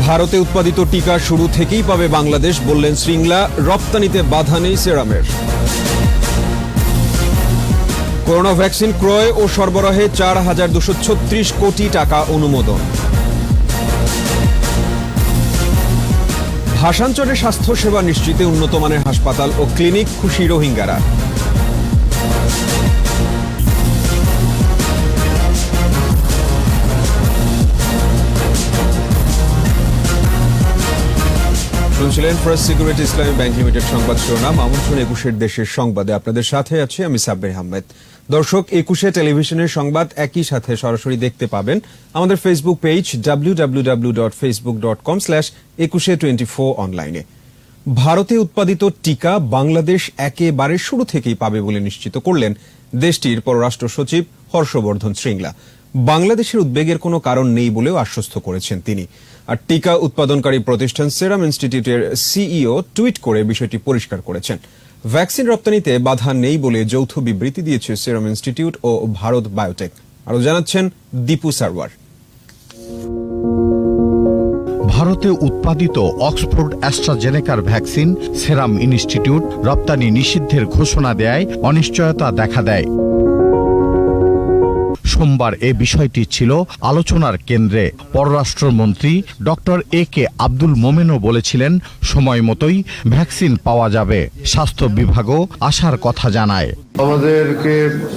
ভারতে উৎপাদিত টিকা শুরু থেকেই পাবে বাংলাদেশ, বললেন শ্রীংলা। রপ্তানিতে বাধা নেই সেরামের। করোনা ভ্যাকসিন ক্রয় ও সরবরাহে 4,236 কোটি টাকা অনুমোদন। ভাষাঞ্চলে স্বাস্থ্যসেবা নিশ্চিতে উন্নত মানের হাসপাতাল ও ক্লিনিক, খুশি রোহিঙ্গারা। শুনছিলেন ফার্স্ট সিকিউরিটি ইসলামী ব্যাংক লিমিটেড সংবাদ শিরোনাম। আমন্ত্রণ 21 দেশের সংবাদে, আপনাদের সাথে আছি আমি সাব্বির আহমেদ। দর্শক, 21 টেলিভিশনের সংবাদ একই সাথে সরাসরি দেখতে পাবেন আমাদের ফেসবুক পেজ www.facebook.com/2124 অনলাইনে। ভারতে উৎপাদিত টিকা বাংলাদেশ একেবারে শুরু থেকেই পাবে বলে নিশ্চিত করলেন দেশটির পররাষ্ট্র সচিব হর্ষবর্ধন শ্রীংলা। বাংলাদেশের উদ্বেগের কোনো কারণ নেই বলেও আশ্বস্ত করেছেন তিনি। আর টিকা উৎপাদনকারী প্রতিষ্ঠান সেরাম ইনস্টিটিউটের সিইও টুইট করে বিষয়টি পরিষ্কার করেছেন। ভ্যাকসিন রপ্তানিতে বাধা নেই বলে যৌথ বিবৃতি দিয়েছে সেরাম ইনস্টিটিউট ও ভারত বায়োটেক। আরও জানাচ্ছেন দীপু সারওয়ার। ভারতে উৎপাদিত অক্সফোর্ড অ্যাস্ট্রাজেনেকার ভ্যাকসিন সেরাম ইনস্টিটিউট রপ্তানি নিষিদ্ধের ঘোষণা দেয় অনিশ্চয়তা দেখা দেয়। সোমবার এ বিষয়টি ছিল আলোচনার কেন্দ্রে। পররাষ্ট্রমন্ত্রী ডক্টর এ.কে. আব্দুল মোমেনও বলেছিলেন সময় মতোই ভ্যাকসিন পাওয়া যাবে। স্বাস্থ্য বিভাগও আসার কথা জানায়। আমাদেরকে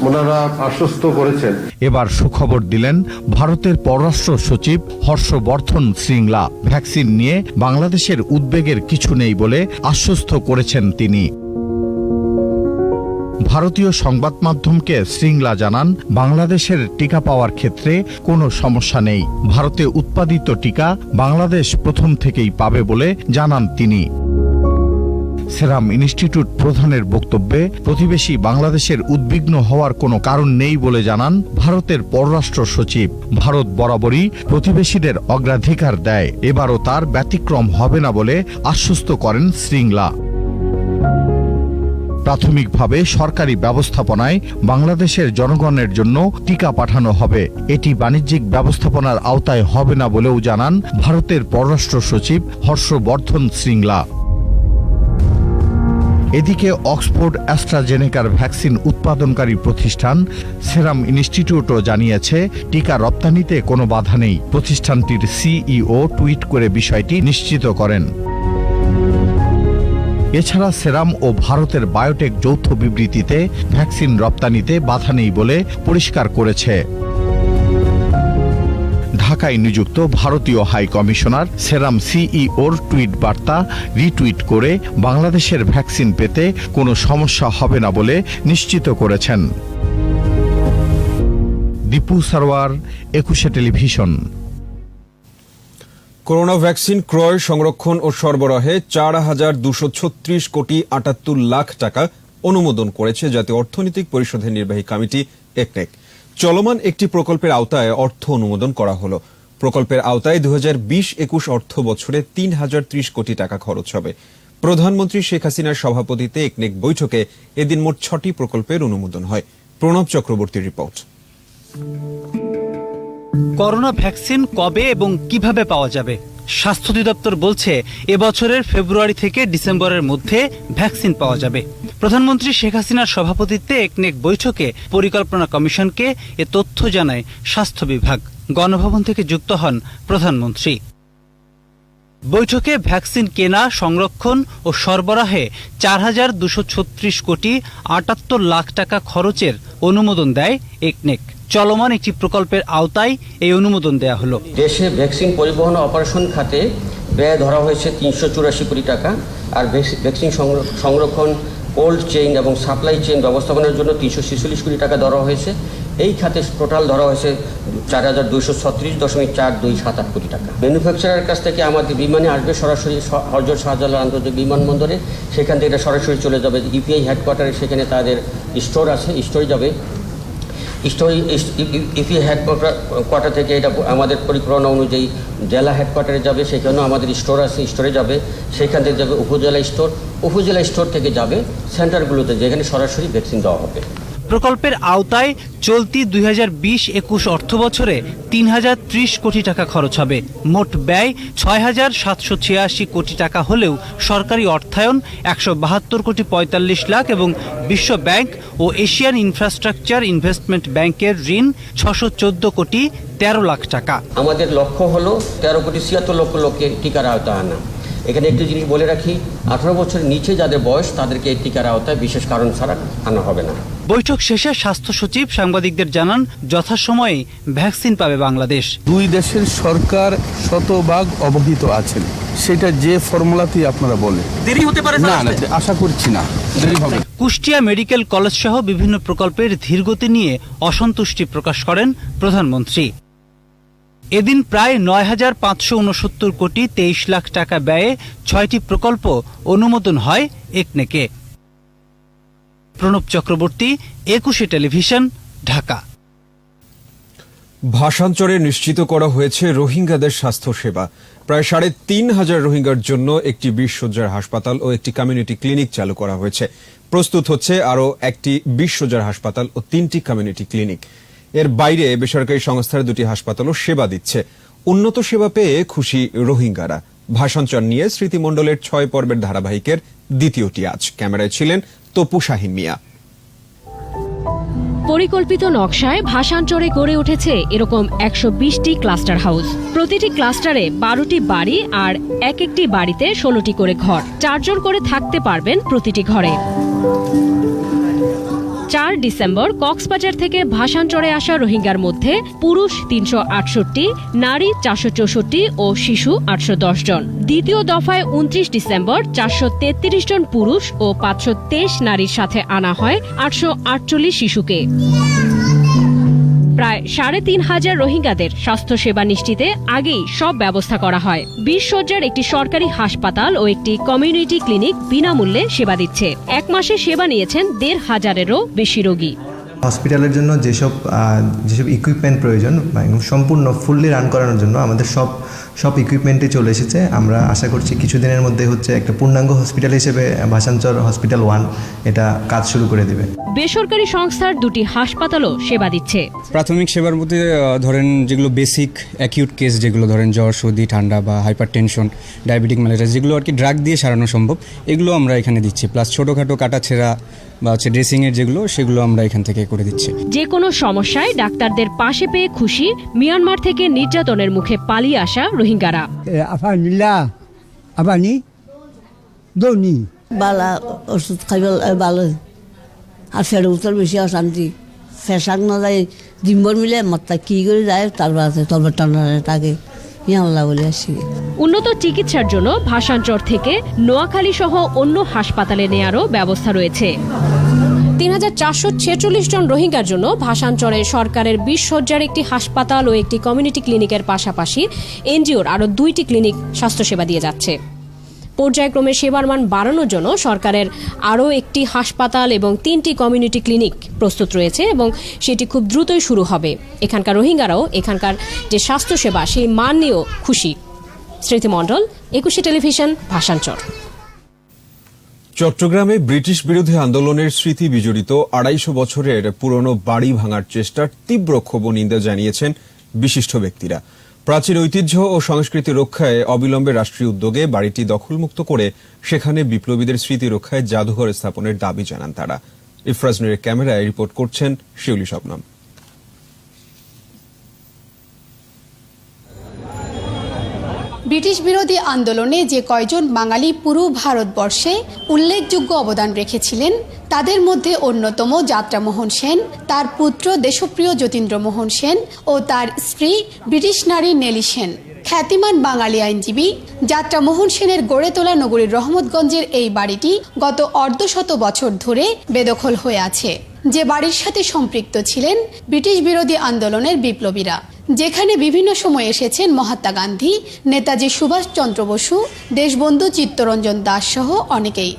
ওনারা আশ্বস্ত করেছেন। এবার সুখবর দিলেন ভারতের পররাষ্ট্র সচিব হর্ষবর্ধন শ্রীংলা। ভ্যাকসিন নিয়ে বাংলাদেশের উদ্বেগের কিছু নেই বলে আশ্বস্ত করেছেন তিনি। ভারতীয় সংবাদ মাধ্যমকে শ্রীংলা জানান, বাংলাদেশের টিকা পাওয়ার ক্ষেত্রে কোনো সমস্যা নেই। ভারতে উৎপাদিত টিকা বাংলাদেশ প্রথম থেকেই পাবে বলে জানান তিনি। সেরাম ইনস্টিটিউট প্রধানের বক্তব্যে প্রতিবেশী বাংলাদেশের উদ্বিগ্ন হওয়ার কোনো কারণ নেই বলে জানান ভারতের পররাষ্ট্র সচিব। ভারত বরাবরই প্রতিবেশীদের অগ্রাধিকার দেয়, এবারও তার ব্যতিক্রম হবে না বলে আশ্বস্ত করেন শ্রীংলা। প্রাথমিকভাবে সরকারি ব্যবস্থাপনায় বাংলাদেশের জনগণের জন্য টিকা পাঠানো হবে। এটি বাণিজ্যিক ব্যবস্থাপনার আওতায় হবে না বলেও জানান ভারতের পররাষ্ট্র সচিব হর্ষবর্ধন শ্রীংলা। এদিকে অক্সফোর্ড অ্যাস্ট্রাজেনেকার ভ্যাকসিন উৎপাদনকারী প্রতিষ্ঠান সেরাম ইনস্টিটিউটও জানিয়েছে টিকা রপ্তানিতে কোনো বাধা নেই। প্রতিষ্ঠানটির সিইও টুইট করে বিষয়টি নিশ্চিত করেন। এছাড়া সেরাম ও ভারতের বায়োটেক যৌথ বিবৃতিতে ভ্যাকসিন রপ্তানিতে বাধা নেই বলে পরিষ্কার করেছে। ঢাকায় নিযুক্ত ভারতীয় হাই কমিশনার সেরাম সিইওর টুইট বার্তা রিটুইট করে বাংলাদেশের ভ্যাকসিন পেতে কোনো সমস্যা হবে না বলে নিশ্চিত করেছেন। Dipu Sarwar, 21 television. Corona vaccine ক্রয়, সংরক্ষণ ও সরবরাহে 4,236 কোটি 78 লাখ টাকা অনুমোদন করেছে জাতীয় অর্থনৈতিক পরিষদের নির্বাহী কমিটি একনেক। চলমান একটি প্রকল্পের আওতায় অর্থ অনুমোদন করা হলো। প্রকল্পের আওতায় 2020-21 অর্থ বছরে 3,030 কোটি টাকা খরচ হবে। প্রধানমন্ত্রী শেখ হাসিনার সভাপতিত্বে একনেক বৈঠকে এদিন মোট 6টি প্রকল্পের অনুমোদন হয়। প্রণব চক্রবর্তীর রিপোর্ট। করোনা ভ্যাকসিন কবে এবং কিভাবে পাওয়া যাবে? স্বাস্থ্য অধিদপ্তর বলছে এবছরের ফেব্রুয়ারি থেকে ডিসেম্বরের মধ্যে ভ্যাকসিন পাওয়া যাবে। প্রধানমন্ত্রী শেখ হাসিনার সভাপতিত্বে একনেক বৈঠকে পরিকল্পনা কমিশনকে এ তথ্য জানায় স্বাস্থ্য বিভাগ। গণভবন থেকে যুক্ত হন প্রধানমন্ত্রী। বৈঠকে ভ্যাকসিন কেনা, সংরক্ষণ ও সরবরাহে 4,236 কোটি 78 লাখ টাকা খরচের অনুমোদন দেয় একনেক। চলমান একটি প্রকল্পের আওতায় এই অনুমোদন দেয়া হলো। দেশে ভ্যাকসিন পরিবহন অপারেশন খাতে ব্যয় ধরা হয়েছে 384 কোটি টাকা, আর ভ্যাকসিন সংরক্ষণ, কোল্ড চেইন এবং সাপ্লাই চেইন ব্যবস্থাপনার জন্য 346 কোটি টাকা ধরা হয়েছে। এই খাতে টোটাল ধরা হয়েছে 4,236.4278 কোটি টাকা। ম্যানুফ্যাকচারারের কাছ থেকে আমাদের বিমানে আসবে সরাসরি হযরত শাহজালাল আন্তর্জাতিক বিমানবন্দরে, সেখান থেকে এটা সরাসরি চলে যাবে ইপিআই হেডকোয়ার্টারে, সেখানে তাদের স্টোর আছে, স্টোরে যাবে। ইপিআই হেডকোয়ার্টার থেকে এটা আমাদের পরিকল্পনা অনুযায়ী জেলা হেডকোয়ার্টারে যাবে, সেখানেও আমাদের স্টোর আছে, স্টোরে যাবে। সেখান থেকে যাবে উপজেলা স্টোর, উপজেলা স্টোর থেকে যাবে সেন্টারগুলোতে, যেখানে সরাসরি ভ্যাকসিন দেওয়া হবে। প্রকল্পের আওতায় চলতি 2020-21 অর্থবছরে 3030 কোটি টাকা খরচ হবে। মোট ব্যয় 6786 কোটি টাকা হলেও সরকারি অর্থায়ন 172 কোটি 45 লাখ এবং বিশ্ব ব্যাংক ও এশিয়ান ইনফ্রাস্ট্রাকচার ইনভেস্টমেন্ট ব্যাংকের ঋণ 614 কোটি 13 লাখ টাকা। আমাদের লক্ষ্য হলো 13 কোটি 76 লক্ষ লোককে টিকার আওতায় আনা। এখানে একটি জিনিস বলে রাখি, 18 বছরের নিচে যাদের বয়স তাদেরকে এই টিকার আওতায় বিশেষ কারণ ছাড়া আনা হবে না। বৈঠক শেষে স্বাস্থ্য সচিব সাংবাদিকদের জানান, যথাসময়ে ভ্যাকসিন পাবে বাংলাদেশ। দুই দেশের সরকার শতভাগ অবহিত আছেন, সেটা যে ফর্মুলাতেই আপনারা বলেন। দেরি হতে পারে না, আশা করছি না দেরি হবে। কুষ্টিয়া মেডিকেল কলেজ সহ বিভিন্ন প্রকল্পের ধীরগতি নিয়ে অসন্তুষ্টি প্রকাশ করেন প্রধানমন্ত্রী। এদিন প্রায় ৯,৫৬৯ কোটি 23 লাখ টাকা ব্যয়ে 6টি প্রকল্প অনুমোদন হয় একনেকে। প্রণব চক্রবর্তী, 21 টেলিভিশন, ঢাকা। ভাষান্তরে নিশ্চিত করা হয়েছে রোহিঙ্গাদের স্বাস্থ্যসেবা। প্রায় ৩,৫০০ রোহিঙ্গার জন্য একটি ২০ শয্যার হাসপাতাল ও একটি কমিউনিটি ক্লিনিক চালু করা হয়েছে। প্রস্তুত হচ্ছে আরও একটি ২০ শয্যার হাসপাতাল ও 3টি কমিউনিটি ক্লিনিক। এর বাইরে বেসরকারি সংস্থার 2টি হাসপাতালও সেবা দিচ্ছে। উন্নত সেবা পেয়ে খুশি রোহিঙ্গারা। ভাষান্তর নিয়ে স্মৃতিমণ্ডলের 6 পর্বের ধারাবাহিকের দ্বিতীয়টি আজ। ক্যামেরায় ছিলেন তপু শাহিন মিয়া। পরিকল্পিত নকশায় ভাষান্তরে গড়ে উঠেছে এরকম 120টি ক্লাস্টার হাউস। প্রতিটি ক্লাস্টারে 12টি বাড়ি আর একটি বাড়িতে 16টি করে ঘর। 4 জন করে থাকতে পারবেন প্রতিটি ঘরে। 4 ডিসেম্বর কক্সবাজার থেকে ভাষান্তরে আসা রোহিঙ্গার মধ্যে পুরুষ 368, নারী 464 ও শিশু 810 জন। দ্বিতীয় দফায় 29 ডিসেম্বর 433 জন পুরুষ ও 523 নারীর সাথে আনা হয় 848 শিশুকে। প্রায় 3,500 রোহিঙ্গাদের স্বাস্থ্যসেবা নিশ্চিতে আগেই সব ব্যবস্থা করা হয়। 20 শয্যার একটি সরকারি হাসপাতাল ও একটি কমিউনিটি ক্লিনিক বিনামূল্যে সেবা দিচ্ছে। 1 মাসে সেবা নিয়েছেন 1,500-এরও বেশি রোগী। হসপিটালের জন্য যেসব ইকুইপমেন্ট প্রয়োজন সম্পূর্ণ ফুললি রান করানোর জন্য আমাদের সব ইকুইপমেন্টে চলে এসেছে। আমরা আশা করছি কিছুদিনের মধ্যে একটা পূর্ণাঙ্গ হসপিটাল হিসেবে ভাষান্তর হসপিটাল 1 এটা কাজ শুরু করে দেবে। বেসরকারি সংস্থার 2টি হাসপাতালও সেবা দিচ্ছে। প্রাথমিক সেবার মধ্যে ধরেন যেগুলো বেসিক অ্যাকিউট কেস, যেগুলো ধরেন জ্বর, সর্দি, ঠান্ডা বা হাইপার টেনশন, ডায়াবেটিক, ম্যালেরিয়া, যেগুলো আর কি ড্রাগ দিয়ে সারানো সম্ভব, এগুলো আমরা এখানে দিচ্ছি। প্লাস ছোটোখাটো কাটাছেঁড়া বা ড্রেসিংয়ের সেগুলো আমরা এখান থেকে করে দিচ্ছি। যে কোনো সমস্যায় ডাক্তারদের পাশে পেয়ে খুশি মিয়ানমার থেকে নির্যাতনের মুখে পালিয়ে আসা রোহিঙ্গারা। বালা ওষুধ খাইবার ভালো আর ফের উত্তর বেশি অশান্তি ফেসাক না যায় ডিম্বর মিলে মাত্রা কি করে যায় তারপর আছে তলবার টানা তাকে ইয়াল্লা বলে আসি। উন্নত চিকিৎসার জন্য ভাষান্তর থেকে নোয়াখালী সহ অন্য হাসপাতালে নেয়ারও ব্যবস্থা রয়েছে। 3,446 জন রোহিঙ্গার জন্য ভাষান্তরে সরকারের 20 শয্যার একটি হাসপাতাল ও একটি কমিউনিটি ক্লিনিকের পাশাপাশি এনজিওর আরও 2টি ক্লিনিক স্বাস্থ্যসেবা দিয়ে যাচ্ছে। পর্যায়ক্রমে সেবার মান বাড়ানোর জন্য সরকারের আরও একটি হাসপাতাল এবং 3টি কমিউনিটি ক্লিনিক প্রস্তুত রয়েছে এবং সেটি খুব দ্রুতই শুরু হবে। এখানকার রোহিঙ্গারাও এখানকার যে স্বাস্থ্যসেবা সেই মান নিয়েও খুশি। স্মৃতিমণ্ডল, 21 টেলিভিশন, ভাষান্তর। চট্টগ্রামে ব্রিটিশ বিরোধী আন্দোলনের স্মৃতি বিজড়িত 250 বছরের পুরনো বাড়ি ভাঙার চেষ্টার তীব্র ক্ষোভ ও নিন্দা জানিয়েছেন বিশিষ্ট ব্যক্তিরা। প্রাচীন ঐতিহ্য ও সংস্কৃতি রক্ষায় অবিলম্বে রাষ্ট্রীয় উদ্যোগে বাড়িটি দখলমুক্ত করে সেখানে বিপ্লবীদের স্মৃতি রক্ষায় জাদুঘর স্থাপনের দাবি জানান তারা। ইফরাজ নূরের ক্যামেরায় রিপোর্ট করছেন শিউলি শবনম। ব্রিটিশ বিরোধী আন্দোলনে যে কয়জন বাঙালি পুরো ভারতবর্ষে উল্লেখযোগ্য অবদান রেখেছিলেন তাদের মধ্যে অন্যতম যাত্রামোহন সেন, তার পুত্র দেশপ্রিয় যতীন্দ্রমোহন সেন ও তার স্ত্রী ব্রিটিশ নারী নেলি সেন। খ্যাতিমান বাঙালি আইনজীবী যাত্রামোহন সেনের গড়ে তোলা নগরীর রহমতগঞ্জের এই বাড়িটি গত অর্ধশত বছর ধরে বেদখল হয়ে আছে, যে বাড়ির সাথে সম্পৃক্ত ছিলেন ব্রিটিশ বিরোধী আন্দোলনের বিপ্লবীরা, যেখানে বিভিন্ন সময় এসেছেন মহাত্মা গান্ধী, নেতাজি সুভাষচন্দ্র বসু, দেশবন্ধু চিত্তরঞ্জন দাস সহ অনেকেই।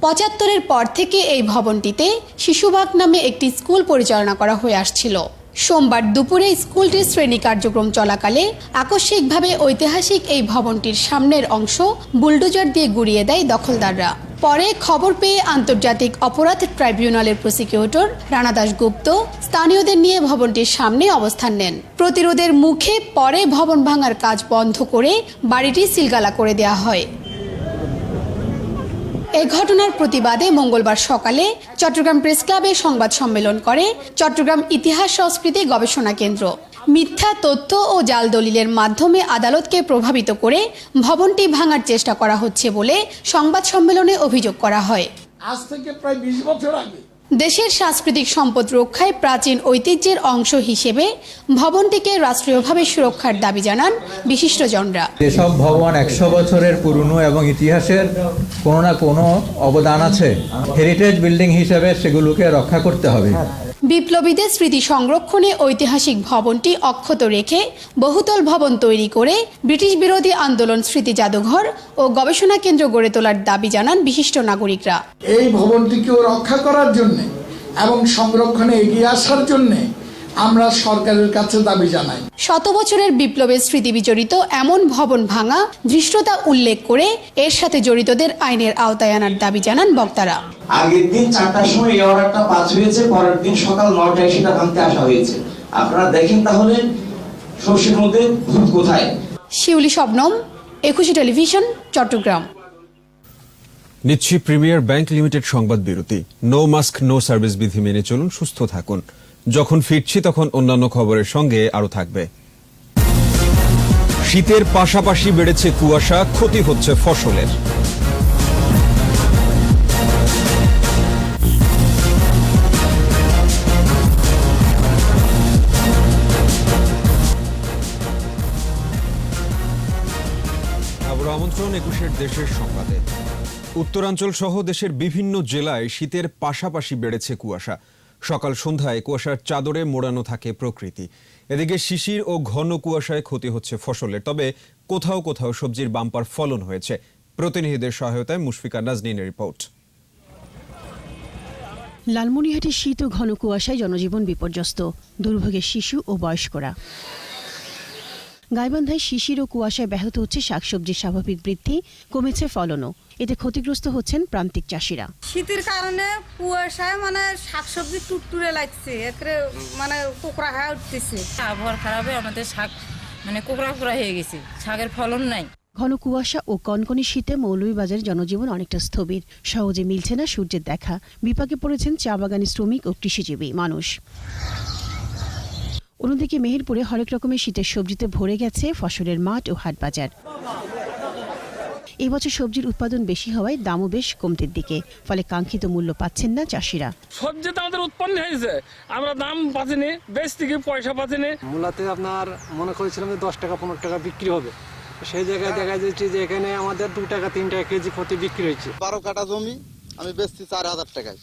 75-এর পর থেকে এই ভবনটিতে শিশুবাগ নামে একটি স্কুল পরিচালনা করা হয়ে আসছিল। সোমবার দুপুরে স্কুলটির শ্রেণী কার্যক্রম চলাকালে আকস্মিকভাবে ঐতিহাসিক এই ভবনটির সামনের অংশ বুলডোজার দিয়ে গুড়িয়ে দেয় দখলদাররা। পরে খবর পেয়ে আন্তর্জাতিক অপরাধ ট্রাইব্যুনালের প্রসিকিউটর রানা দাশগুপ্ত স্থানীয়দের নিয়ে ভবনটির সামনে অবস্থান নেন। প্রতিরোধের মুখে পরে ভবন ভাঙার কাজ বন্ধ করে বাড়িটি সিলগালা করে দেওয়া হয়। এই ঘটনার প্রতিবাদে মঙ্গলবার সকালে চট্টগ্রাম প্রেস ক্লাবে সংবাদ সম্মেলন করে চট্টগ্রাম ইতিহাস সংস্কৃতি গবেষণা কেন্দ্র। মিথ্যা তথ্য ও জাল দলিলের মাধ্যমে আদালতকে প্রভাবিত করে ভবনটি ভাঙার চেষ্টা করা হচ্ছে বলে সংবাদ সম্মেলনে অভিযোগ করা হয়। আজ থেকে প্রায় 20 বছর আগে দেশের সাংস্কৃতিক সম্পদ রক্ষায় প্রাচীন ঐতিহ্যের অংশ হিসেবে ভবনটিকে রাষ্ট্রীয়ভাবে সুরক্ষার দাবি জানান বিশিষ্টজনরা। যেসব ভবন 100 বছরের পুরনো এবং ইতিহাসের কোনো না কোনো অবদান আছে, হেরিটেজ বিল্ডিং হিসেবে সেগুলোকে রক্ষা করতে হবে। বিপ্লবীদের স্মৃতি সংরক্ষণে ঐতিহাসিক ভবনটি অক্ষত রেখে বহুতল ভবন তৈরি করে ব্রিটিশ বিরোধী আন্দোলন স্মৃতি জাদুঘর ও গবেষণা কেন্দ্র গড়ে তোলার দাবি জানান বিশিষ্ট নাগরিকরা। এই ভবনটিকেও রক্ষা করার জন্য এবং সংরক্ষণে এগিয়ে আসার জন্য আমরা সরকারের কাছে দাবি জানাই। শত বছরের বিপ্লবের স্মৃতি বিজড়িত এমন ভবন ভাঙা ধৃষ্টতা উল্লেখ করে এর সাথে জড়িতদের আইনের আওতায় আনার দাবি জানান বক্তারা। আগের দিন 4টার সময় এই অর্ডারটা পাস হয়েছে, পরের দিন সকাল 9টায় সেটা ভাঙতে আসা হয়েছে। আপনারা দেখেন তাহলে সর্ষের মধ্যে ভূত কোথায়। শিউলি শবনম, একুশে টেলিভিশন, চট্টগ্রাম। নিচ্ছি প্রিমিয়ার ব্যাংক লিমিটেড সংবাদ বিরতি। নো মাস্ক নো সার্ভিস বিধি মেনে চলুন, সুস্থ থাকুন। যখন ফিরছি তখন অন্যান্য খবরের সঙ্গে আরো থাকবে। শীতের পাশাপাশি বেড়েছে কুয়াশা, ক্ষতি হচ্ছে ফসলের। আবার আমন্ত্রণ 21 দেশের সংবাদে। উত্তরাঞ্চল সহ দেশের বিভিন্ন জেলায় শীতের পাশাপাশি বেড়েছে কুয়াশা। সকাল সন্ধ্যায় কুয়াশার চাদরে মোড়ানো থাকে প্রকৃতি। এদিকে শিশির ও ঘন কুয়াশায় ক্ষতি হচ্ছে ফসলের, তবে কোথাও কোথাও সবজির বাম্পার ফলন হয়েছে। প্রতিনিধিদের সহায়তায় মুশফিকা নাজনীনের রিপোর্ট। লালমনিরহাটে শীত ও ঘন কুয়াশায় জনজীবন বিপর্যস্ত, দুর্ভোগে শিশু ও বয়স্করা। গাইবান্ধায় শিশির ও কুয়াশায় ব্যাহত হচ্ছে শাকসবজির স্বাভাবিক বৃদ্ধি, কমেছে ফলনও। এতে ক্ষতিগ্রস্ত হচ্ছেন প্রান্তিক চাষিরা। শীতের কারণে কুয়াশায় শাকসবজি টুটটুরে লাগছে, কোকড়া হয়ে উঠতেছে। আবহাওয়ার খারাপে আমাদের শাক কোকড়া হয়ে গেছে, শাকের ফলন নাই। ঘন কুয়াশা ও কনকনে শীতে মৌলভীবাজারের জনজীবন অনেকটা স্থবির। সহজে মিলছে না সূর্যের দেখা। বিপাকে পড়েছেন চা বাগানি শ্রমিক ও কৃষিজীবী মানুষ। অন্যদিকে মেহেরপুরে হরেক রকমের শীতের সবজিতে ভরে গেছে ফসলের মাঠ ও হাট বাজার। এবছর সবজির উৎপাদন বেশি হওয়ায় দামও বেশ কমতির দিকে, ফলে কাঙ্ক্ষিত মূল্য পাচ্ছেন না চাষিরা। সবজি তো আমাদের উৎপন্ন হয়েছে, আমরা দাম পাচ্ছিনি, বেশ থেকে পয়সা পাচ্ছিনি। মূলাতে আপনার মনে করেছিলাম 10 টাকা 15 টাকা বিক্রি হবে, সেই জায়গায় দেখা যাচ্ছে যে এখানে আমাদের 2 টাকা 3 টাকা কেজি প্রতি বিক্রি হয়েছে। 12 কাঠা জমি আমি বেচছি 4000 টাকায়,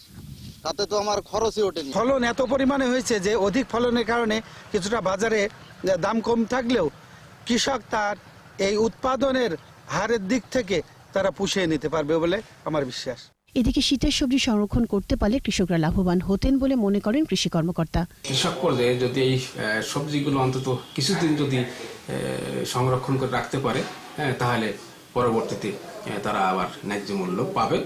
তাতে তো আমার খরচই ওঠেনি। ফলন এত পরিমাণে হয়েছে যে অধিক ফলনের কারণে কিছুটা বাজারে দাম কম থাকলেও কৃষক তার এই উৎপাদনের হারের দিক থেকে তারা পুষিয়ে নিতে পারবে বলে আমার বিশ্বাস। এদিকে শীতের সবজি সংরক্ষণ করতে পারলে কৃষকরা লাভবান হতেন বলে মনে করেন কৃষি কর্মকর্তা। কৃষক পর্যায়ে যদি এই সবজিগুলো অন্তত কিছুদিন যদি সংরক্ষণ করে রাখতে পারে, তাহলে পরবর্তীতে তারা আবার ন্যায্য মূল্য পাবে।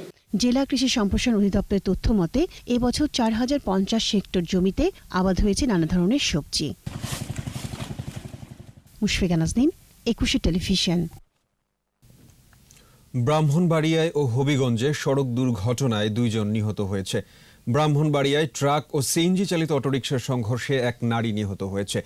জেলা কৃষি সম্প্রসারণ অধিদপ্তরের তথ্য মতে এবছর 4050 হেক্টর জমিতে আবাদ হয়েছে নানা ধরনের সবজি। মুশফিকা নাজনীন, 21 টেলিভিশন। ব্রাহ্মণবাড়িয়ায় ও হবিগঞ্জে সড়ক দুর্ঘটনায় 2 জন নিহত হয়েছে। ব্রাহ্মণবাড়িয়ায় ট্রাক ও সিএনজি চালিত অটোরিকশার সংঘর্ষে এক নারী নিহত হয়েছে।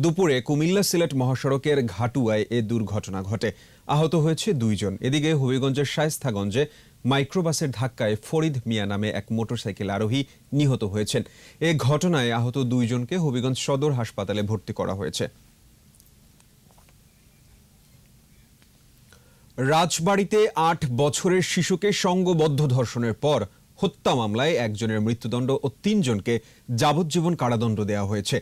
দুপুরে কুমিল্লা সিলেট মহাসড়কের ঘাটুয়ায় এ দুর্ঘটনা ঘটে, আহত হয়েছে 2 জন। এদিকে হবিগঞ্জের শায়েস্তাগঞ্জে মাইক্রোবাসের ধাক্কায় ফরিদ মিয়া নামে এক মোটরসাইকেল আরোহী নিহত হয়েছেন। এ ঘটনায় আহত 2 জনকে হবিগঞ্জ সদর হাসপাতালে ভর্তি করা হয়েছে। রাজবাড়ীতে 8 বছরের শিশুকে সংঘবদ্ধ ধর্ষণের পর হত্যা মামলায় একজনের মৃত্যুদণ্ড ও 3 জনকে যাবজ্জীবন কারাদণ্ড দেওয়া হয়েছে।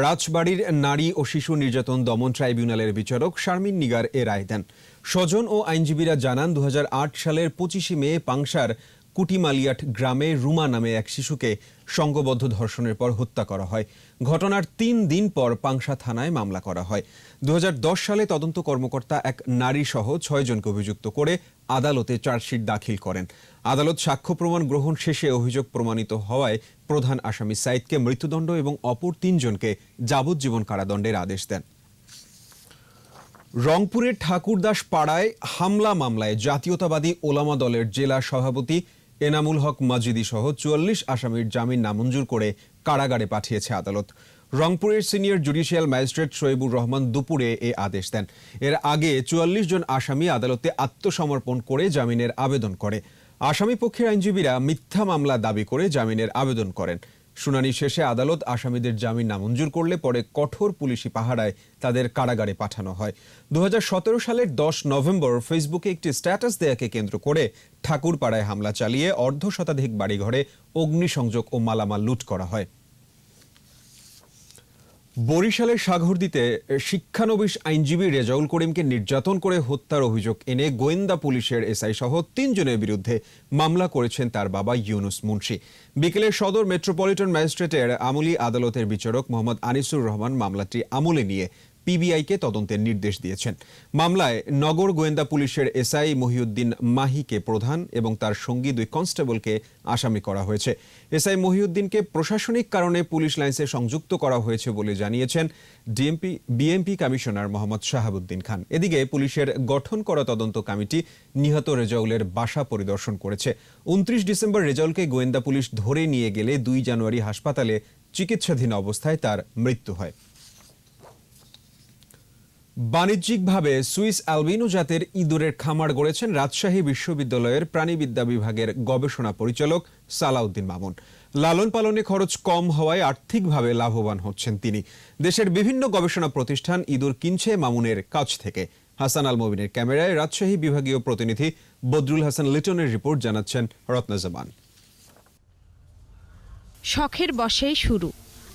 রাজবাড়ীর নারী ও শিশু নির্যাতন দমন ট্রাইব্যুনালের বিচারক শারমিন নিগার এ রায় দেন। স্বজন ও আইনজীবীরা জানান 2008 সালের 25 মে পাংশার কুটিমালিয়াট গ্রামে রুমা নামে এক শিশুকে সংঘবদ্ধ ধর্ষণের পর হত্যা করা হয়। ঘটনার 3 দিন পর পাংশা থানায় মামলা করা হয়। 2010 সালে তদন্ত কর্মকর্তা এক নারী সহ 6 জনকে অভিযুক্ত করে আদালতে চার্জশিট দাখিল করেন। আদালত সাক্ষ্য প্রমাণ গ্রহণ শেষে অভিযোগ প্রমাণিত হওয়ায় প্রধান আসামি সাইদকে মৃত্যুদণ্ড এবং অপর 3 জনকে যাবজ্জীবন কারাদণ্ডের আদেশ দেন। রংপুরের ঠাকুরদাস পাড়ায় হামলা মামলায় জাতীয়তাবাদী ওলামা দলের জেলা সভাপতি এনামুল হক মাজিদি সহ 44 আসামির জামিন নামঞ্জুর করে কারাগারে পাঠিয়েছে আদালত। রংপুরের senior judicial magistrate Shoebur Rahman দুপুরে এ আদেশ দেন। এর আগে 44 জন আসামি আদালতে আত্মসমর্পণ করে জামিনের আবেদন করে। আসামি পক্ষের আইনজীবীরা মিথ্যা মামলা দাবি করে জামিনের আবেদন করেন। শুনানি শেষে আদালত আসামিদের জামিন নামঞ্জুর করলে পরে কঠোর পুলিশি পাহারায় তাদের কারাগারে পাঠানো হয়। 2017 সালের 10 নভেম্বর ফেসবুকে একটি স্ট্যাটাস দেয়াকে কেন্দ্র করে ঠাকুরপাড়ায় হামলা চালিয়ে অর্ধশতাধিক বাড়িঘরে অগ্নিসংযোগ ও মালামাল লুট করা হয়। বরিশালের সাগরদীতে শিক্ষানবিশ আইনজীবী রেজাউল করিমকে নির্যাতন করে হত্যার অভিযোগ এনে গোয়েন্দা পুলিশের এসআই সহ 3 জনের বিরুদ্ধে মামলা করেছেন তার বাবা ইউনুস মুন্সি। বিকেলে সদর মেট্রোপলিটন ম্যাজিস্ট্রেটের আমলি আদালতের বিচারক মোহাম্মদ আনিসুর রহমান মামলাটি আমলে নিয়ে পিবিআইকে তদন্তের নির্দেশ দিয়েছেন। মামলায় নগর গোয়েন্দা পুলিশের এসআই মহিউদ্দিন মাহিকে প্রধান এবং তার সঙ্গী 2 কনস্টেবলকে আসামি করা হয়েছে। এসআই মহিউদ্দিনকে প্রশাসনিক কারণে পুলিশ লাইন্সে সংযুক্ত করা হয়েছে বলে জানিয়েছেন বিএমপি কমিশনার মোহাম্মদ শাহাবুদ্দিন খান। এদিকে পুলিশের গঠন করা তদন্ত কমিটি নিহত রেজাউলের বাসা পরিদর্শন করেছে। 29 ডিসেম্বর রেজাউলকে গোয়েন্দা পুলিশ ধরে নিয়ে গেলে 2 জানুয়ারি হাসপাতালে চিকিৎসাধীন অবস্থায় তার মৃত্যু হয়। বাণিজ্যিকভাবে সুইস অ্যালবিনো জাতের ইঁদুরের খামার গড়েছেন রাজশাহী বিশ্ববিদ্যালয়ের প্রাণীবিদ্যা বিভাগের গবেষণা পরিচালক সালাউদ্দিন মামুন। লালন পালনে খরচ কম হওয়ায় আর্থিকভাবে লাভবান হচ্ছেন তিনি। দেশের বিভিন্ন গবেষণা প্রতিষ্ঠান ইঁদুর কিনছে মামুনের কাছ থেকে। হাসান আল মবিনের ক্যামেরায় রাজশাহী বিভাগীয় প্রতিনিধি বদরুল হাসান লিটনের রিপোর্ট, জানাচ্ছেন রত্না জামান। শখের বশেই শুরু।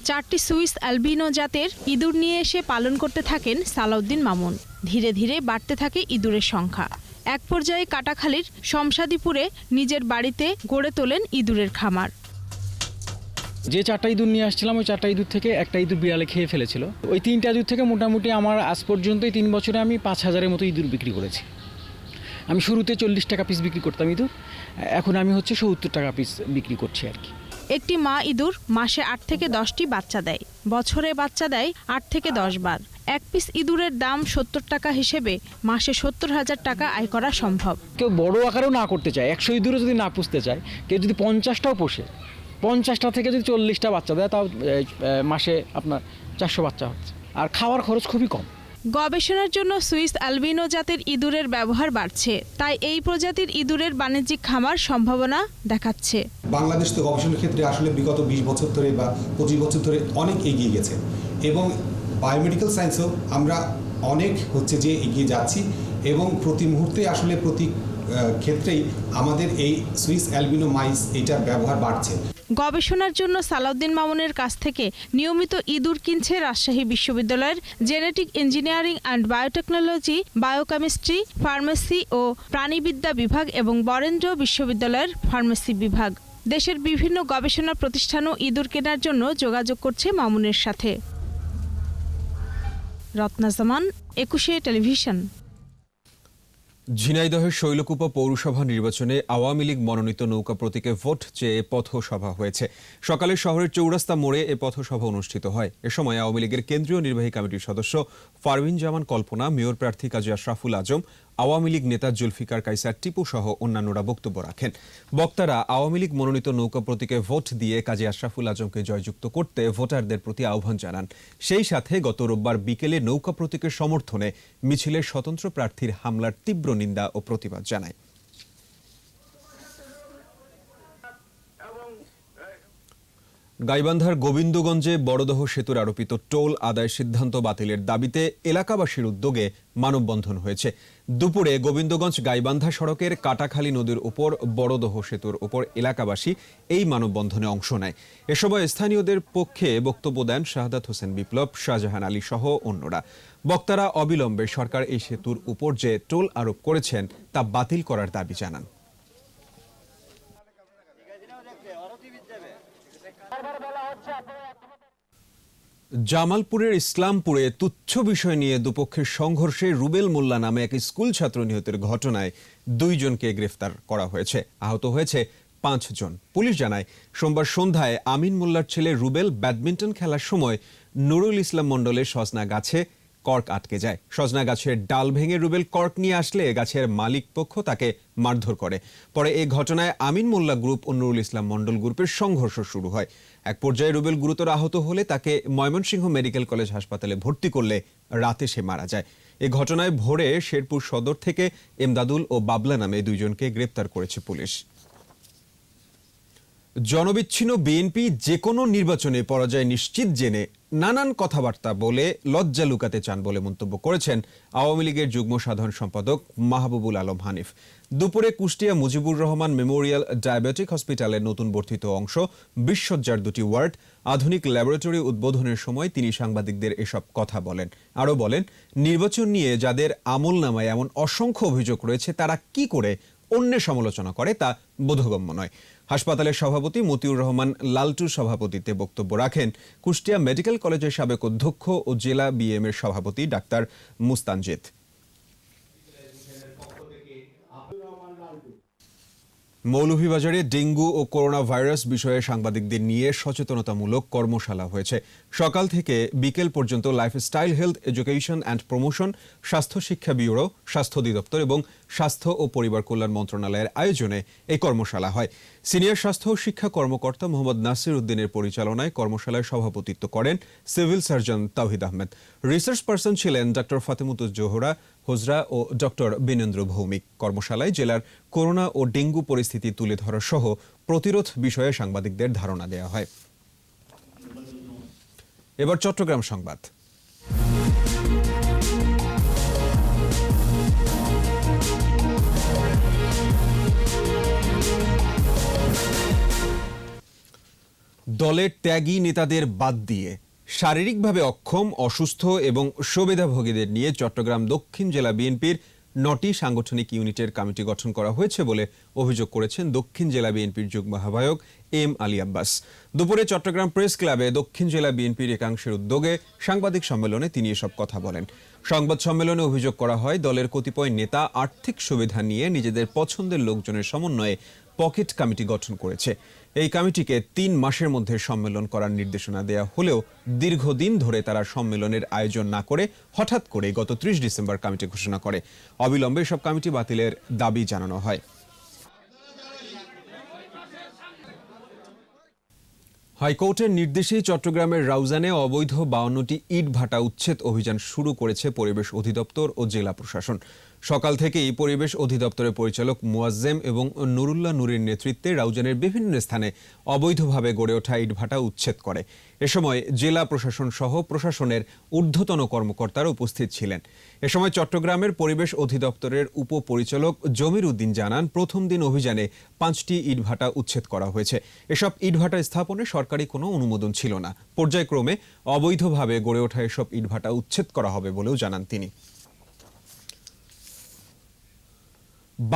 4টি সুইস অ্যালবিনো জাতের ইঁদুর নিয়ে এসে পালন করতে থাকেন সালাউদ্দিন মামুন। ধীরে ধীরে বাড়তে থাকে ইঁদুরের সংখ্যা। এক পর্যায়ে কাটাখালীর শমশাদীপুরে নিজের বাড়িতে গড়ে তোলেন ইঁদুরের খামার। যে 4টা ইঁদুর নিয়ে আসছিলাম ওই 4টা ইঁদুর থেকে একটা ইঁদুর বিড়ালে খেয়ে ফেলেছিল। ওই 3টা ইঁদুর থেকে মোটামুটি আমার আজ পর্যন্ত 3 বছরে আমি 5,000-এর মতো ইঁদুর বিক্রি করেছি। আমি শুরুতে 40 টাকা পিস বিক্রি করতাম ইঁদুর, এখন আমি 70 টাকা পিস বিক্রি করছি আর কি। একটি মা ইঁদুর মাসে 8 থেকে 10টি বাচ্চা দেয়। বছরে বাচ্চা দেয় 8 থেকে 10 বার। এক পিস ইঁদুরের দাম 70 টাকা হিসেবে মাসে 70,000 টাকা আয় করা সম্ভব। কেউ বড় আকারেও না করতে চায়, 100 ইঁদুরও যদি না পুষতে চায়, কেউ যদি 50টাও পোষে, 50টা থেকে যদি 40টা বাচ্চা দেয় তাও মাসে আপনার 400 বাচ্চা হচ্ছে। আর খাওয়ার খরচ খুবই কম। গবেষণার জন্য সুইস অ্যালবিনো জাতের ইঁদুরের ব্যবহার বাড়ছে, তাই এই প্রজাতির ইঁদুরের বাণিজ্যিক খামার সম্ভাবনা দেখাচ্ছে। বাংলাদেশ তো গবেষণার ক্ষেত্রে আসলে বিগত 20 বছর ধরে বা 25 বছর ধরে অনেক এগিয়ে গেছে এবং বায়োমেডিক্যাল সায়েন্সেও আমরা অনেক যে এগিয়ে যাচ্ছি এবং প্রতি মুহূর্তে আসলে প্রতি ক্ষেত্রেই আমাদের এই সুইস অ্যালবিনো মাইস এটার ব্যবহার বাড়ছে। গবেষণার জন্য সালাউদ্দিন মামুনের কাছ থেকে নিয়মিত ইঁদুর কিনছে রাজশাহী বিশ্ববিদ্যালয়ের genetic engineering and biotechnology, biochemistry, pharmacy ও প্রাণীবিদ্যা বিভাগ এবং বরেন্দ্র বিশ্ববিদ্যালয়ের ফার্মেসি বিভাগ। দেশের বিভিন্ন গবেষণা প্রতিষ্ঠানও ইঁদুর কেনার জন্য যোগাযোগ করছে মামুনের সাথে। রত্না জামান, 21 টেলিভিশন। ঝিনাইদহের শৈলকুপা পৌরসভা নির্বাচনে আওয়ামী লীগ মনোনীত নৌকা প্রতীকে ভোট চেয়ে পথসভা হয়েছে। সকালে শহরের চৌরাস্তা মোড়ে এ পথসভা অনুষ্ঠিত হয়। এ সময় আওয়ামী লীগের কেন্দ্রীয় নির্বাহী কমিটির সদস্য ফারবিন জামান কল্পনা, মেয়র প্রার্থী কাজী আশরাফুল আজম, আওয়ামী লীগ নেতা জুলফিকার কাইসার টিপু সহ অন্যান্যরা বক্তব্য রাখেন। বক্তারা আওয়ামী লীগ মনোনীত নৌকা প্রতীকে ভোট দিয়ে কাজী আশরাফুল আজমকে জয়যুক্ত করতে ভোটারদের প্রতি আহ্বান জানান। সেই সাথে গত রোববার বিকেলে নৌকা প্রতীকের সমর্থনে মিছিলে স্বতন্ত্র প্রার্থীর হামলার তীব্র নিন্দা ও প্রতিবাদ জানায়। গাইবান্ধার গোবিন্দগঞ্জে বড়দহ সেতুর আরোপিত টোল আদায় সিদ্ধান্ত বাতিলের দাবিতে এলাকাবাসীর উদ্যোগে মানববন্ধন হয়েছে। দুপুরে গোবিন্দগঞ্জ গাইবান্ধা সড়কের কাটাখালী নদীর উপর বড়দহ সেতুর উপর এলাকাবাসী এই মানববন্ধনে অংশ নেয়। এ সময় স্থানীয়দের পক্ষে বক্তব্য দেন শাহাদাত হোসেন বিপ্লব, শাহজাহান আলী সহ অন্যরা। বক্তারা অবিলম্বে সরকার এই সেতুর উপর যে টোল আরোপ করেছেন তা বাতিল করার দাবি জানান। জামালপুরের ইসলামপুরে তুচ্ছ বিষয় নিয়ে দুপক্ষের সংঘর্ষে রুবেল মোল্লা নামে এক স্কুল ছাত্র নিহতের ঘটনায় 2 জনকে গ্রেফতার করা হয়েছে। আহত হয়েছে 5 জন। পুলিশ জানায়, সোমবার সন্ধ্যায় আমিন মোল্লার ছেলে রুবেল ব্যাডমিন্টন খেলার সময় নুরুল ইসলাম মণ্ডলের সজনা গাছে কর্ক আটকে যায়। সজনা গাছের ডাল ভেঙে রুবেল কর্ক নিয়ে আসলে গাছের মালিক পক্ষ তাকে মারধর করে। পরে এই ঘটনায় আমিন মোল্লা গ্রুপ ও নুরুল ইসলাম মণ্ডল গ্রুপের সংঘর্ষ শুরু হয়। এক পর্যায়ে রুবেল গুরুতর আহত হলে তাকে ময়মনসিংহ মেডিকেল কলেজ হাসপাতালে ভর্তি করলে রাতে সে মারা যায়। এই ঘটনায় ভোরে শেরপুর সদর থেকে এমদাদুল ও বাবলা নামে 2 জনকে গ্রেপ্তার করেছে পুলিশ। জনবিচ্ছিন্ন বিএনপি যে কোনো নির্বাচনে পরাজয় নিশ্চিত জেনে নানান কথাবার্তা বলে লজ্জা লুকাতে চান বলে মন্তব্য করেছেন আওয়ামী লীগের যুগ্ম সাধারণ সম্পাদক মাহবুবুল আলম হানিফ। দুপুরে কুষ্টিয়া মুজিবুর রহমান মেমোরিয়াল ডায়াবেটিক হসপিটালের নতুন বর্ধিত অংশ, 20 শয্যার 2টি ওয়ার্ড, আধুনিক ল্যাবরেটরি উদ্বোধনের সময় তিনি সাংবাদিকদের এসব কথা বলেন। আরও বলেন, নির্বাচন নিয়ে যাদের আমলনামায় এমন অসংখ্য অভিযোগ রয়েছে তারা কি করে অন্যের সমালোচনা করে তা বোধগম্য নয়। হাসপাতালের সভাপতি মতিউর রহমান লালটুর সভাপতিত্বে বক্তব্য রাখেন কুষ্টিয়া মেডিকেল কলেজের সাবেক অধ্যক্ষ ও জেলা বিএম এর সভাপতি ডাক্তার মুস্তানজিদ। মৌলভীবাজারে ডেঙ্গু ও করোনা ভাইরাস বিষয়ে সাংবাদিকদের নিয়ে সচেতনতামূলক কর্মশালা হয়েছে। সকাল থেকে বিকেল পর্যন্ত lifestyle health education and promotion, স্বাস্থ্য শিক্ষা ব্যুরো, স্বাস্থ্য অধিদপ্তর এবং স্বাস্থ্য ও পরিবার কল্যাণ মন্ত্রণালয়ের আয়োজনে এই কর্মশালা হয়। সিনিয়র স্বাস্থ্য ও শিক্ষা কর্মকর্তা মোহাম্মদ নাসির উদ্দিনের পরিচালনায় কর্মশালায় সভাপতিত্ব করেন সিভিল সার্জন তাওহিদ আহমেদ। রিসার্চ পার্সন ছিলেন ডক্টর ফাতেমুতুজ জোহরা হোজরা ও ডক্টর বীনেন্দ্র ভৌমিক। কর্মশালায় জেলার করোনা ও ডেঙ্গু পরিস্থিতি তুলে ধরা সহ প্রতিরোধ বিষয়ে সাংবাদিকদের ধারণা দেওয়া হয়। এবার চট্টগ্রাম সংবাদ। দলের ত্যাগী নেতাদের বাদ দিয়ে শারীরিকভাবে অক্ষম, অসুস্থ এবং সুবিধাভোগীদের নিয়ে চট্টগ্রাম দক্ষিণ জেলা বিএনপির 9টি সাংগঠনিক ইউনিটের কমিটি গঠন করা হয়েছে বলে অভিযোগ করেছেন দক্ষিণ জেলা বিএনপির যুগ্ম আহ্বায়ক এম আলী আব্বাস। দুপুরে চট্টগ্রাম প্রেস ক্লাবে দক্ষিণ জেলা বিএনপির একাংশের উদ্যোগে সাংবাদিক সম্মেলনে তিনি এসব কথা বলেন। সংবাদ সম্মেলনে অভিযোগ করা হয়, দলের কতিপয় নেতা আর্থিক সুবিধা নিয়ে নিজেদের পছন্দের লোকজনের সমন্বয়ে পকেট কমিটি গঠন করেছে। এই কমিটিকে 3 মাসের মধ্যে সম্মেলন করার নির্দেশনা দেয়া হলেও দীর্ঘদিন ধরে তারা সম্মেলনের আয়োজন না করে হঠাৎ করে গত 30 ডিসেম্বর কমিটি ঘোষণা করে। অবিলম্বে সব কমিটি বাতিলের দাবি জানানো হয়। হাইকোর্টের নির্দেশেই চট্টগ্রামের রাউজানে অবৈধ 52টি ইট ভাটা উচ্ছেদ অভিযান শুরু করেছে পরিবেশ অধিদপ্তর ও জেলা প্রশাসন। সকাল থেকেই পরিবেশ অধিদপ্তরের পরিচালক মুয়াজ্জেম এবং নুরুল্লাহ নূরের নেতৃত্বে রাউজানের বিভিন্ন স্থানে অবৈধভাবে গড়ে ওঠা ইটভাটা উচ্ছেদ করে। এ সময় জেলা প্রশাসন সহ প্রশাসনের ঊর্ধ্বতন কর্মকর্তারা উপস্থিত ছিলেন। এ সময় চট্টগ্রামের পরিবেশ অধিদপ্তরের উপপরিচালক জমির উদ্দিন জানান, প্রথম দিন অভিযানে 5টি ইটভাটা উচ্ছেদ করা হয়েছে। এসব ইটভাটা স্থাপনে সরকারি কোনো অনুমোদন ছিল না। পর্যায়ক্রমে অবৈধভাবে গড়ে ওঠা এসব ইটভাটা উচ্ছেদ করা হবে বলেও জানান তিনি।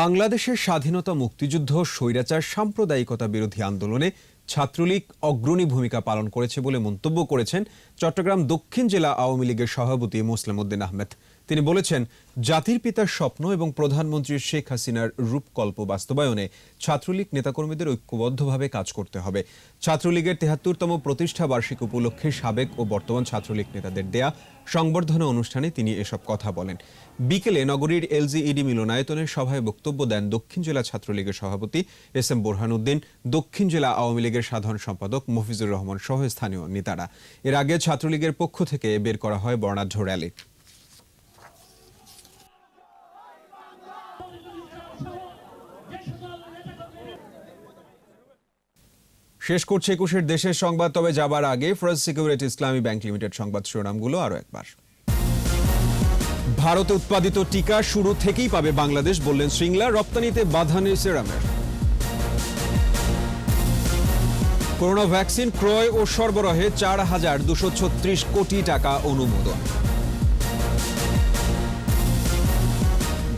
বাংলাদেশের স্বাধীনতা, মুক্তিযুদ্ধ, স্বৈরাচার, সাম্প্রদায়িকতা বিরোধী আন্দোলনে ছাত্রলীগ অগ্রণী ভূমিকা পালন করেছে বলে মন্তব্য করেছেন চট্টগ্রাম দক্ষিণ জেলা আওয়ামী লীগের সভাপতি মোসলেম উদ্দিন আহমেদ। তিনি বলেছেন, জাতির পিতার স্বপ্ন এবং প্রধানমন্ত্রী শেখ হাসিনার রূপকল্প বাস্তবায়নে ছাত্রলীগ নেতাকর্মীদের ঐক্যবদ্ধভাবে কাজ করতে হবে। ছাত্রলীগের 73তম প্রতিষ্ঠা বার্ষিকী উপলক্ষে সাবেক ও বর্তমান ছাত্রলীগ নেতাদের দেয়া সংবর্ধনা অনুষ্ঠানে তিনি এসব কথা বলেন। বিকেলে নগরীর এলজিইডি মিলনায়তনে সভায় বক্তব্য দেন দক্ষিণ জেলা ছাত্রলীগের সভাপতি এস এম বোরহানউদ্দিন, দক্ষিণ জেলা আওয়ামী লীগের সাধারণ সম্পাদক মফিজুর রহমান সহ স্থানীয় নেতারা। এর আগে ছাত্রলীগের পক্ষ থেকে বের করা হয় বর্ণাঢ্য র্যালি। শেষ করছে 21-এর দেশের সংবাদ। তবে যাবার আগে ফার্স্ট সিকিউরিটি ইসলামী ব্যাংক লিমিটেড সংবাদ শিরোনামগুলো আরো একবার। ভারতে উৎপাদিত টিকা শুরু থেকেই পাবে বাংলাদেশ, বললেন শ্রীংলা। রপ্তানিতে বাধা নেই সেরামের। করোনা ভ্যাকসিন ক্রয় ও সরবরাহে 4,236 কোটি টাকা অনুমোদন।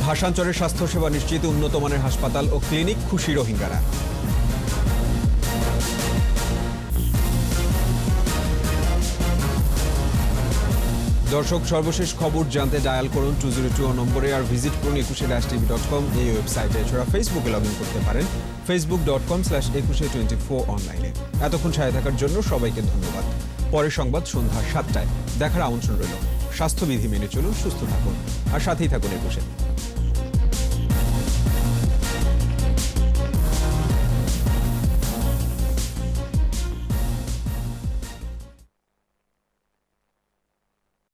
ভাষাঞ্চলের স্বাস্থ্যসেবা নিশ্চিত, উন্নত মানের হাসপাতাল ও ক্লিনিক, খুশি রোহিঙ্গারা। দর্শক, সর্বশেষ খবর জানতে ডায়াল করুন 202 নম্বরে আর ভিজিট করুন 21-tv.com এই ওয়েবসাইটে। এছাড়া ফেসবুকে লগ ইন করতে পারেন facebook.com/2124 অনলাইনে। এতক্ষণ সাথে থাকার জন্য সবাইকে ধন্যবাদ। পরের সংবাদ সন্ধ্যা 7টায় দেখার আমন্ত্রণ রইল। স্বাস্থ্যবিধি মেনে চলুন, সুস্থ থাকুন আর সাথেই থাকুন 21।